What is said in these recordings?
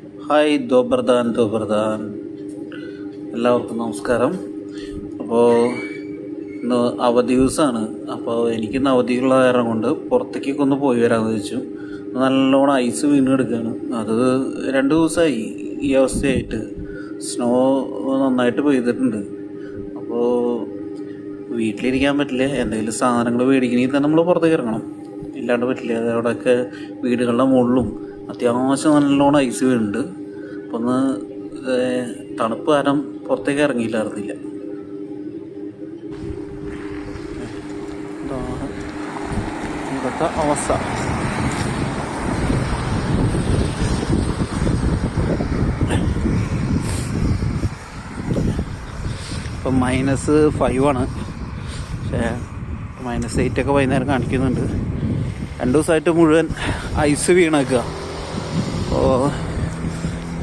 Hi ദോബർദാൻ എല്ലാവർക്കും നമസ്കാരം. അപ്പോൾ ഇന്ന് അവധി ദിവസമാണ്. അപ്പോൾ എനിക്കിന്ന് അവധിയുള്ള കാരണം കൊണ്ട് പുറത്തേക്കൊക്കെ ഒന്ന് പോയി വരാമെന്ന് വെച്ചു. നല്ലോണം ഐസ് വീണ് കിടക്കുകയാണ്. അത് 2 ദിവസമായി ഈ അവസ്ഥയായിട്ട്. സ്നോ നന്നായിട്ട് പെയ്തിട്ടുണ്ട്. അപ്പോൾ വീട്ടിലിരിക്കാൻ പറ്റില്ല. എന്തെങ്കിലും സാധനങ്ങൾ മേടിക്കണമെങ്കിൽ തന്നെ നമ്മൾ പുറത്തേക്ക് ഇറങ്ങണം, ഇല്ലാണ്ട് പറ്റില്ല. അവിടെയൊക്കെ വീടുകളുടെ മുകളിലും അത്യാവശ്യം നല്ലോണം ഐസ് വീഴുന്നുണ്ട്. അപ്പോൾ ഒന്ന് തണുപ്പ് കാരണം പുറത്തേക്ക് ഇറങ്ങിയില്ലായിരുന്നില്ല. ഇതൊക്കെ അവസ്ഥ. ഇപ്പം -5 പക്ഷേ -8 വൈകുന്നേരം കാണിക്കുന്നുണ്ട്. 2 ദിവസമായിട്ട് മുഴുവൻ ഐസ് വീണേക്കുക. അപ്പോൾ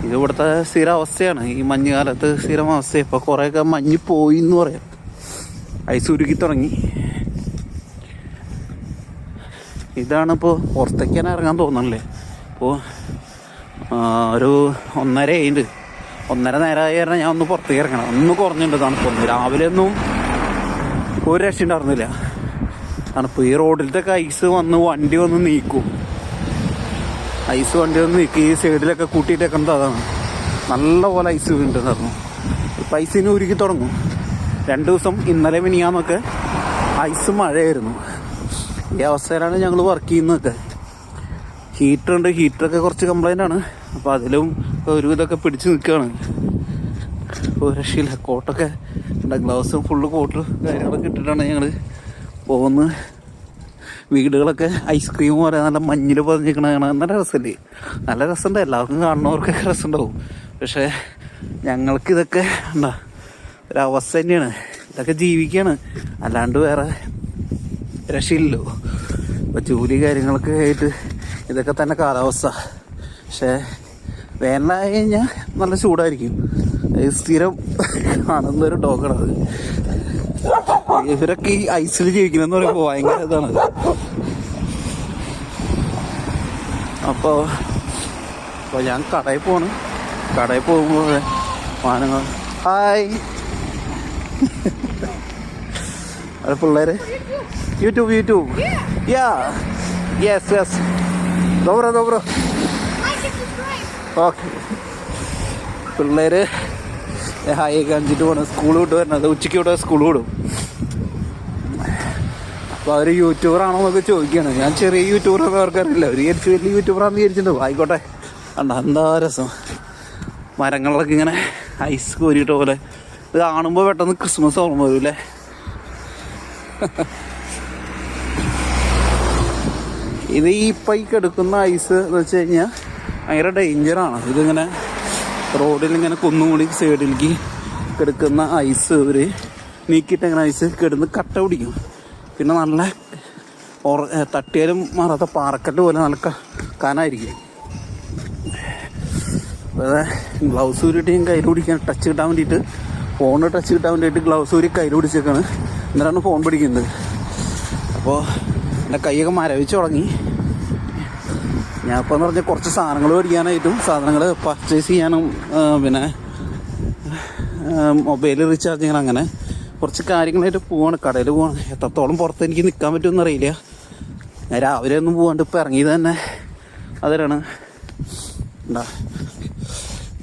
ഇത് ഇവിടുത്തെ സ്ഥിര അവസ്ഥയാണ്. ഈ മഞ്ഞുകാലത്ത് സ്ഥിരം അവസ്ഥ. ഇപ്പോൾ കുറേയൊക്കെ മഞ്ഞ് പോയി എന്ന് പറയാം. ഐസ് ഉരുക്കി തുടങ്ങി. ഇതാണിപ്പോൾ പുറത്തേക്ക് തന്നെ ഇറങ്ങാൻ തോന്നണല്ലേ. ഇപ്പോൾ ഒരു 1:30 ആയിട്ടുണ്ട്. 1:30 നേരമായി കാരണം ഞാൻ ഒന്ന് പുറത്തേക്ക് ഇറങ്ങണം. ഒന്ന് കുറഞ്ഞിട്ടുണ്ട് തണുപ്പൊന്ന്. രാവിലെ ഒന്നും ഒരു രക്ഷ ഉണ്ടായിരുന്നില്ല തണുപ്പ്. ഈ റോഡിലത്തെ ഐസ് വന്ന് വണ്ടി വന്ന് നീക്കും. ഐസ് വണ്ടി വന്ന് നീക്കി ഈ സൈഡിലൊക്കെ കൂട്ടിയിട്ടൊക്കെ ഉണ്ട്. അതാണ് നല്ല പോലെ ഐസ് വീണ്ടുണ്ടായിരുന്നു. ഇപ്പം ഐസിന് ഉരുക്കി തുടങ്ങും. 2 ദിവസം ഇന്നലെ മിനിയാന്നൊക്കെ ഐസ് മഴയായിരുന്നു. ഈ അവസ്ഥയിലാണ് ഞങ്ങൾ വർക്ക് ചെയ്യുന്നതൊക്കെ. ഹീറ്ററുണ്ട്. ഹീറ്ററൊക്കെ കുറച്ച് കംപ്ലൈൻ്റ് ആണ്. അപ്പോൾ അതിലും ഒരു ഇതൊക്കെ പിടിച്ച് നിൽക്കുകയാണ്. ഒരു രക്ഷയില്ല. കോട്ടൊക്കെ ഉണ്ട്. ഗ്ലൗസും ഫുള്ള് കോട്ട് കാര്യങ്ങളൊക്കെ ഇട്ടിട്ടാണ് ഞങ്ങൾ പോകുന്നത്. വീടുകളൊക്കെ ഐസ്ക്രീം പോലെ നല്ല മഞ്ഞിൽ പതിഞ്ഞിരിക്കണ നല്ല രസമല്ലേ. നല്ല രസമുണ്ട്. എല്ലാവർക്കും കാണുന്നവർക്കൊക്കെ രസമുണ്ടാവും. പക്ഷേ ഞങ്ങൾക്കിതൊക്കെ എന്താ ഒരവസ്ഥ തന്നെയാണ്. ഇതൊക്കെ ജീവിക്കുകയാണ്, അല്ലാണ്ട് വേറെ രക്ഷയില്ലല്ലോ. ഇപ്പം ജോലി കാര്യങ്ങളൊക്കെ ആയിട്ട് ഇതൊക്കെ തന്നെ കാലാവസ്ഥ. പക്ഷേ വേനലായി കഴിഞ്ഞാൽ നല്ല ചൂടായിരിക്കും. സ്ഥിരം കാണുന്നൊരു ഡോഗാണത്. ഇവരൊക്കെ ഈ ഐസിൽ ജീവിക്കണമെന്ന് പറയുമ്പോൾ ഭയങ്കര ഇതാണ്. അപ്പോൾ ഞാൻ കടയിൽ പോകണം. കടയിൽ പോകുമ്പോൾ വാഹനങ്ങൾ ഹായ് അത് പിള്ളേർ യൂട്യൂബ് യെസ് ദോബ്രോ ഓക്കെ. പിള്ളേർ ഹായ് കാണിച്ചിട്ട് പോകണം. സ്കൂൾ വിട്ട് വരണത് ഉച്ചയ്ക്ക് വിട്ട് സ്കൂൾ വിടും. അപ്പോൾ അവർ യൂട്യൂബറാണോ എന്നൊക്കെ ചോദിക്കുകയാണ്. ഞാൻ ചെറിയ യൂട്യൂബറൊന്നും അവർക്കറിയില്ല. അവർ വിചാരിച്ച് വലിയ യൂട്യൂബറാണെന്ന് വിചാരിച്ചിട്ടുണ്ടോ. ആയിക്കോട്ടെ. എന്താ രസം. മരങ്ങളിലൊക്കെ ഇങ്ങനെ ഐസ് കോരിയിട്ട പോലെ. ഇത് കാണുമ്പോൾ പെട്ടെന്ന് ക്രിസ്മസ് ഓർമ്മ വരും അല്ലേ. ഇത് ഈ ഇപ്പം എടുക്കുന്ന ഐസ് എന്ന് വെച്ച് കഴിഞ്ഞാൽ ഭയങ്കര ഡേഞ്ചറാണ്. ഇതിങ്ങനെ റോഡിലിങ്ങനെ കുന്നുകൂടി സൈഡിലേക്ക് കിടക്കുന്ന ഐസ് ഇവർ നീക്കിയിട്ട് അങ്ങനെ ഐസ് കിടന്ന് കട്ട പിടിക്കും. പിന്നെ നല്ല തട്ടിയാലും മാറാത്ത പാറക്കല്ല് പോലെ നല്ല കനായിരിക്കും. അതെ ഗ്ലൗസ് ഊരിയിട്ട് ഞാൻ കയ്യിൽ പിടിക്കാൻ ടച്ച് കിട്ടാൻ വേണ്ടിയിട്ട്, ഫോണ് ടച്ച് കിട്ടാൻ വേണ്ടിയിട്ട് ഗ്ലൗസ് ഊരി കയ്യിൽ പിടിച്ചേക്കാണ്. എന്നിട്ടാണ് ഫോൺ പിടിക്കുന്നത്. അപ്പോൾ എൻ്റെ കൈയൊക്കെ മരവിച്ച് തുടങ്ങി. ഞാൻ ഇപ്പോൾ എന്ന് പറഞ്ഞാൽ കുറച്ച് സാധനങ്ങൾ മേടിക്കാനായിട്ടും സാധനങ്ങൾ പർച്ചേസ് ചെയ്യാനും പിന്നെ മൊബൈൽ റീചാർജ് ചെയ്യണം, അങ്ങനെ കുറച്ച് കാര്യങ്ങളായിട്ട് പോവാണ്. കടയിൽ പോവാണ്. എത്രത്തോളം പുറത്ത് എനിക്ക് നിൽക്കാൻ പറ്റുമെന്ന് അറിയില്ല. ഞാൻ രാവിലെ ഒന്നും പോകാണ്ട് ഇപ്പോൾ ഇറങ്ങിയത് തന്നെ അതിലാണ്. എന്താ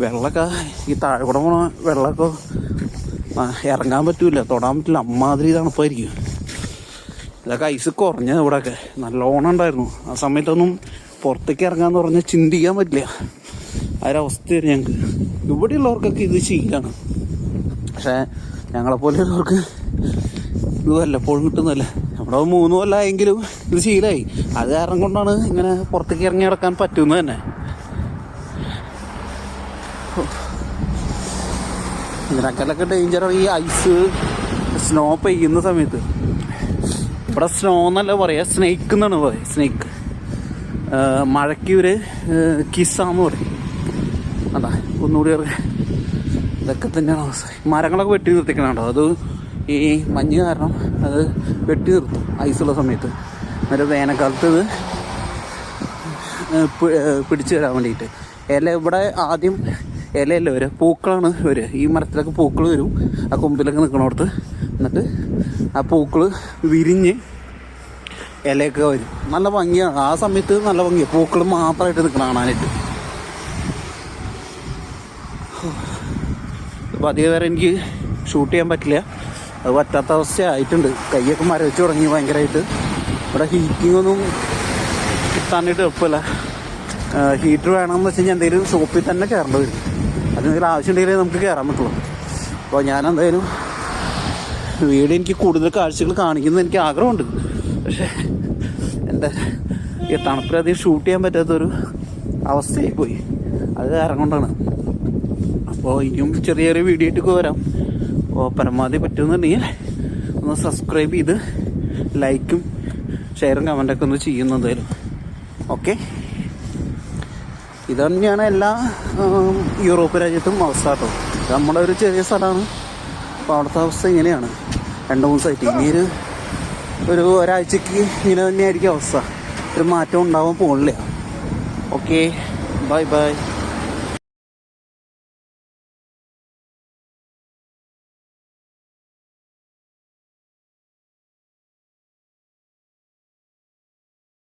വെള്ളമൊക്കെ ഈ താഴെ കൂടെ പോണ വെള്ളമൊക്കെ ഇറങ്ങാൻ പറ്റില്ല, തൊടാൻ പറ്റില്ല. അമ്മാതിരി തണുപ്പായിരിക്കും. ഇതൊക്കെ ഐസ് കുറഞ്ഞ ഇവിടെയൊക്കെ നല്ലോണം ഉണ്ടായിരുന്നു. ആ സമയത്തൊന്നും പുറത്തേക്ക് ഇറങ്ങാന്ന് പറഞ്ഞാൽ ചിന്തിക്കാൻ പറ്റില്ല. ആ ഒരവസ്ഥയാണ് ഞങ്ങൾക്ക്. ഇവിടെയുള്ളവർക്കൊക്കെ ഇത് ശീലമാണ്. പക്ഷേ ഞങ്ങളെപ്പോലെയുള്ളവർക്ക് ഇത് വല്ലപ്പോഴും കിട്ടുന്നതല്ലേ. നമ്മുടെ 3 കൊല്ലമായെങ്കിലും ഇത് ശീലമായി. അത് കാരണം കൊണ്ടാണ് ഇങ്ങനെ പുറത്തേക്ക് ഇറങ്ങി നടക്കാൻ പറ്റുന്നത് തന്നെ. ഇതിനൊക്കെ ഡേഞ്ചറാണ് ഈ ഐസ് സ്നോ പെയ്യുന്ന സമയത്ത്. ഇവിടെ സ്നോ എന്നല്ല പറയുക, സ്നേക്ക് എന്നാണ് പറയുക. സ്നേക്ക് മഴയ്ക്ക് ഇവർ കിസ്സാന്ന് പറയും. അതാ ഒന്നുകൂടി ഇതൊക്കെ തന്നെയാണ് അവസ്ഥ. മരങ്ങളൊക്കെ വെട്ടി നിർത്തിക്കണോ. അത് ഈ മഞ്ഞ് കാരണം അത് വെട്ടി നിർത്തും ഐസുള്ള സമയത്ത്. എന്നിട്ട് വേനൽക്കാലത്ത് ഇത് പിടിച്ചു തരാൻ വേണ്ടിയിട്ട് ഇല ഇവിടെ ആദ്യം ഇലയല്ല വരിക, പൂക്കളാണ് വരിക. ഈ മരത്തിലൊക്കെ പൂക്കൾ വരും ആ കൊമ്പിലൊക്കെ നിൽക്കണോടത്ത്. എന്നിട്ട് ആ പൂക്കൾ വിരിഞ്ഞ് ഇലയൊക്കെ വരും. നല്ല ഭംഗിയാണ് ആ സമയത്ത്, നല്ല ഭംഗിയാണ് പൂക്കൾ മാത്രമായിട്ട് നിൽക്കണം കാണാനായിട്ട്. അപ്പോൾ അധികം നേരം എനിക്ക് ഷൂട്ട് ചെയ്യാൻ പറ്റില്ല, അത് പറ്റാത്ത അവസ്ഥയായിട്ടുണ്ട്. കൈയൊക്കെ മരവിച്ച് തുടങ്ങി ഭയങ്കരമായിട്ട്. ഇവിടെ ഹീറ്റിംഗ് ഒന്നും കിട്ടാനായിട്ട് എളുപ്പമില്ല. ഹീറ്റർ വേണമെന്ന് വെച്ച് കഴിഞ്ഞാൽ എന്തെങ്കിലും ഷോപ്പിൽ തന്നെ കയറേണ്ടി വരും. അതിനെന്തെങ്കിലും ആവശ്യം ഉണ്ടെങ്കിലേ നമുക്ക് കയറാൻ പറ്റുള്ളൂ. അപ്പോൾ ഞാൻ എന്തായാലും വീഡിയോ എനിക്ക് കൂടുതൽ കാഴ്ചകൾ കാണിക്കുന്നത് എനിക്ക് ആഗ്രഹമുണ്ട്. പക്ഷേ എൻ്റെ ഈ തണുപ്പിലധികം ഷൂട്ട് ചെയ്യാൻ പറ്റാത്തൊരു അവസ്ഥയായി പോയി. അത് കാരണം കൊണ്ടാണ്. അപ്പോൾ ഇനിയും ചെറിയ ചെറിയ വീഡിയോ ആയിട്ടൊക്കെ വരാം. അപ്പോൾ പരമാവധി പറ്റുമെന്നുണ്ടെങ്കിൽ ഒന്ന് സബ്സ്ക്രൈബ് ചെയ്ത് ലൈക്കും ഷെയറും കമൻറ്റൊക്കെ ഒന്ന് ചെയ്യുന്നു എന്തായാലും. ഓക്കെ, ഇത് തന്നെയാണ് എല്ലാ യൂറോപ്പ് രാജ്യത്തും അവസ്ഥ കേട്ടോ. നമ്മുടെ ഒരു ചെറിയ സ്ഥലമാണ്, അപ്പോൾ അവിടുത്തെ അവസ്ഥ ഇങ്ങനെയാണ്. 2-3 ദിവസമായിട്ട് ഇനി ഒരു ഒരാഴ്ചക്ക് ഇങ്ങനെ തന്നെയായിരിക്കും അവസ്ഥ. ഒരു മാറ്റം ഉണ്ടാവാൻ പോകുന്നില്ല. Okay, bye bye.